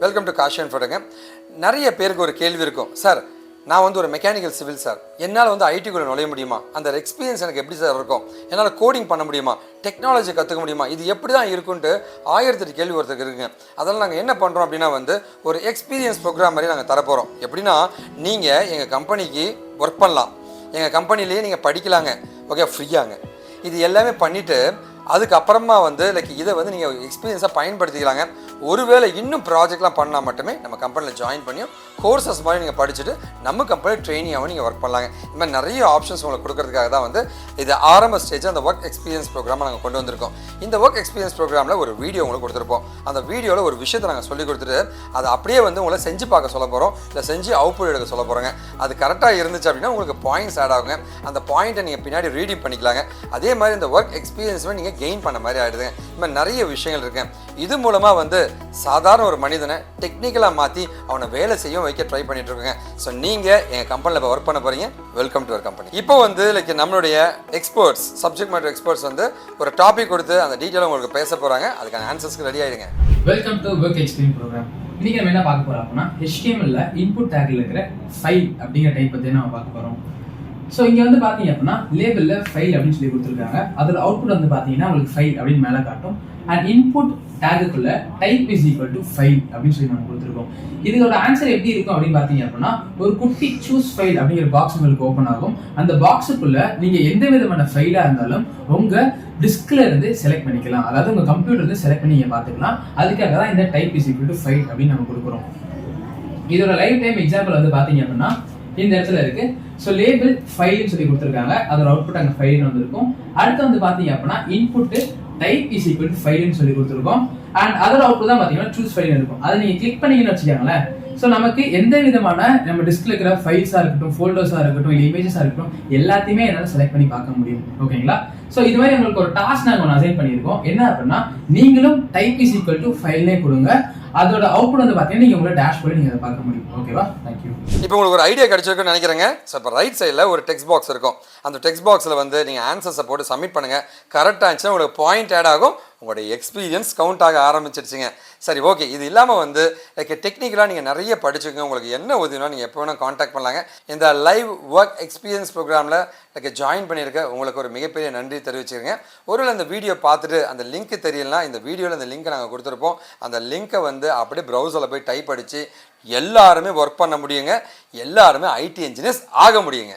Welcome to kaashiv.info. நிறைய பேருக்கு ஒரு கேள்வி இருக்கும், சார் நான் வந்து ஒரு மெக்கானிக்கல் சிவில் சார், என்னால் வந்து ஐடிக்குள்ளே நுழைய முடியுமா, அந்த எக்ஸ்பீரியன்ஸ் எனக்கு எப்படி சார் இருக்கும், என்னால் கோடிங் பண்ண முடியுமா, டெக்னாலஜி கற்றுக்க முடியுமா, இது எப்படி தான் இருக்குன்ட்டு 1008 கேள்வி ஒருத்தருக்கு இருக்குங்க. அதெல்லாம் நாங்கள் என்ன பண்ணுறோம் அப்படின்னா வந்து ஒரு எக்ஸ்பீரியன்ஸ் ப்ரோக்ராம் மாதிரி நாங்கள் தரப்போகிறோம். எப்படின்னா நீங்கள் எங்கள் கம்பெனிக்கு ஒர்க் பண்ணலாம், எங்கள் கம்பெனிலேயே நீங்கள் படிக்கலாங்க, ஓகே, ஃப்ரீயாங்க. இது எல்லாமே பண்ணிவிட்டு அதுக்கப்புறமா வந்து இதை வந்து நீங்கள் எக்ஸ்பீரியன்ஸாக பயன்படுத்திக்கலாங்க. ஒருவேளை இன்னும் ப்ராஜெக்ட்லாம் பண்ணால் மட்டுமே நம்ம கம்பெனியில் ஜாயின் பண்ணியும் கோர்சஸ் மாதிரி நீங்கள் படிச்சுட்டு நம்ம கம்பெனியில் ட்ரெயினியாகவும் நீங்கள் ஒர்க் பண்ணலாங்க. இந்த மாதிரி நிறைய ஆப்ஷன்ஸ் உங்களுக்கு கொடுக்கறதுக்காக தான் வந்து இது ஆரம்ப ஸ்டேஜ் அந்த ஒர்க் எக்ஸ்பீரியன்ஸ் ப்ரோக்ராமை நாங்கள் கொண்டு வந்திருக்கோம். இந்த ஒர்க் எக்ஸ்பீரியன்ஸ் ப்ரோக்ராமில் ஒரு வீடியோ உங்களுக்கு கொடுத்துருப்போம். அந்த வீடியோவில் ஒரு விஷயத்தை நாங்கள் சொல்லி கொடுத்துட்டு அதை அப்படியே வந்து உங்களை செஞ்சு பார்க்க சொல்ல போகிறோம், இல்லை செஞ்சு அவுட்புட் எடுக்க சொல்ல போகிறோங்க. அது கரெக்டாக இருந்துச்சு அப்படின்னா உங்களுக்கு பாயிண்ட்ஸ் ஆட் ஆகுங்க. அந்த பாயிண்ட்டை நீங்கள் பின்னாடி ரீடிங் பண்ணிக்கலாங்க. அதே மாதிரி இந்த ஒர்க் எக்ஸ்பீரியன்ஸுமே நீங்கள் கெயின் பண்ண மாதிரி ஆகிடுதுங்க. இந்த மாதிரி நிறைய விஷயங்கள் இருக்குங்க. இது மூலமாக வந்து சாதாரண ஒரு மனிதனை டெக்னிக்கலாக மாற்றி அவனை வேலை செய்ய வைக்க ட்ரை பண்ணிட்டு இருக்கோங்க. ஸோ நீங்கள் எங்கள் கம்பெனியில் இப்போ ஒர்க் பண்ண போகிறீங்க, வெல்கம் டு அவர் கம்பெனி. இப்போ வந்து நம்மளுடைய எக்ஸ்பர்ட்ஸ், சப்ஜெக்ட் மேட்டர் எக்ஸ்பர்ட்ஸ் வந்து ஒரு டாபிக் கொடுத்து அந்த டீட்டெயிலாக உங்களுக்கு பேச போகிறாங்க. அதுக்கான ஆன்சர்ஸ்க்கு ரெடி ஆகிடுங்க. Welcome to work experience program. இன்னைக்கு நம்ம என்ன பார்க்க போகிறோம் அப்படின்னா HTML இன்புட் டேக்ல இருக்கிற ஃபைல் அப்படிங்கிற டைப் பற்றி நம்ம பார்க்க போகிறோம். ஸோ இங்கே வந்து பார்த்தீங்க அப்படின்னா லேபிளில் ஃபைல் அப்படின்னு சொல்லி கொடுத்துருக்காங்க. அதில் அவுட்புட் வந்து பார்த்தீங்கன்னா உங்களுக்கு ஃபைல் அப்படின்னு மேலே காட்டும். அண்ட் இன்புட் டேகுக்குள்ள type is equal to file அப்படின்னு சொல்லி நம்ம கொடுத்துருக்கோம். இதோட ஆன்சர் எப்படி இருக்கும் அப்படின்னு பார்த்தீங்க அப்படின்னா ஒரு குட்டி சூஸ் ஃபைல் அப்படிங்கிற பாக்ஸ் உங்களுக்கு ஓப்பன் ஆகும். அந்த பாக்ஸுக்குள்ள நீங்கள் எந்த விதமான ஃபைலாக இருந்தாலும் உங்கள் டிஸ்க்ல இருந்து செலக்ட் பண்ணிக்கலாம், அதாவது உங்கள் கம்ப்யூட்டர் இருந்து செலக்ட் பண்ணி நீங்கள் பார்த்துக்கலாம். அதுக்காக தான் இந்த type is equal to file அப்படின்னு நம்ம கொடுக்குறோம். இதோட லைவ் டைம் எக்ஸாம்பிள் வந்து பார்த்தீங்க அப்படின்னா இந்த இடத்துல இருக்கு. ஸோ லேபிள் ஃபைல்னு சொல்லி கொடுத்துருக்காங்க, அதோட அவுட்புட் அங்கே ஃபைல் வந்துருக்கும். அடுத்து வந்து பார்த்தீங்க அப்படின்னா input type is equal to ஃபைல்னு சொல்லி கொடுத்துருக்கோம். அண்ட் அதோட அவுட்புட் தான் பார்த்தீங்கன்னா சூஸ் ஃபைல் இருக்கும். அதை நீங்கள் கிளிக் பண்ணீங்கன்னு வச்சுக்கோங்களேன். ஸோ நமக்கு எந்த விதமான நம்ம டிஸ்க்ல இருக்கிற ஃபைல்ஸாக இருக்கட்டும், ஃபோல்டர்ஸாக இருக்கட்டும், இல்லை இமேஜஸாக இருக்கட்டும், எல்லாத்தையுமே என்னால் செலக்ட் பண்ணி பார்க்க முடியும். ஓகேங்களா? ஸோ இது மாதிரி உங்களுக்கு ஒரு டாஸ்க் நாங்கள் ஒன்று அசைன் பண்ணியிருக்கோம். என்ன அப்படின்னா நீங்களும் டைப் இஸ் ஈக்குவல் டு ஃபைல்னே கொடுங்க. அதோட அவுட்புட் வந்து பார்த்தீங்கன்னா நீங்கள் உங்களோட டேஷ்போர்டில் நீங்கள் அதை பார்க்க முடியும். ஓகேவா? தேங்க்யூ. இப்போ உங்களுக்கு ஒரு ஐடியா கிடைச்சிருக்குன்னு நினைக்கிறேங்க. ஸோ இப்போ ரைட் சைடில் ஒரு டெக்ஸ்ட் பாக்ஸ் இருக்கும். அந்த டெக்ஸ்ட் பாக்ஸில் வந்து நீங்கள் ஆன்சர்ஸை போட்டு சப்மிட் பண்ணுங்கள். கரெக்டாக இருந்துச்சுன்னா உங்களுக்கு பாயிண்ட் ஆட் ஆகும், உங்களுடைய எக்ஸ்பீரியன்ஸ் கவுண்ட் ஆக ஆரம்பிச்சிருச்சுங்க. சரி, ஓகே. இது இல்லாமல் வந்து டெக்னிக்கலாக நீங்கள் நிறைய படிச்சுக்கோங்க. உங்களுக்கு என்ன உதவினா நீங்கள் எப்போ வேணால் காண்டாக்ட் பண்ணலாங்க. இந்த லைவ் ஒர்க் எக்ஸ்பீரியன்ஸ் ப்ரோக்ராமில் ஜாயின் பண்ணியிருக்க உங்களுக்கு ஒரு மிகப்பெரிய நன்றி தெரிவிச்சுக்கிறேங்க. ஒருவேளை இந்த வீடியோ பார்த்துட்டு அந்த லிங்க் தெரியலனா இந்த வீடியோவில் அந்த லிங்க்கை நாங்கள் கொடுத்துருப்போம். அந்த லிங்க்கை வந்து அப்படியே ப்ரௌசரில் போய் டைப் அடித்து எல்லாருமே ஒர்க் பண்ண முடியுங்க. எல்லாருமே ஐடி இன்ஜினியர்ஸ் ஆக முடியுங்க.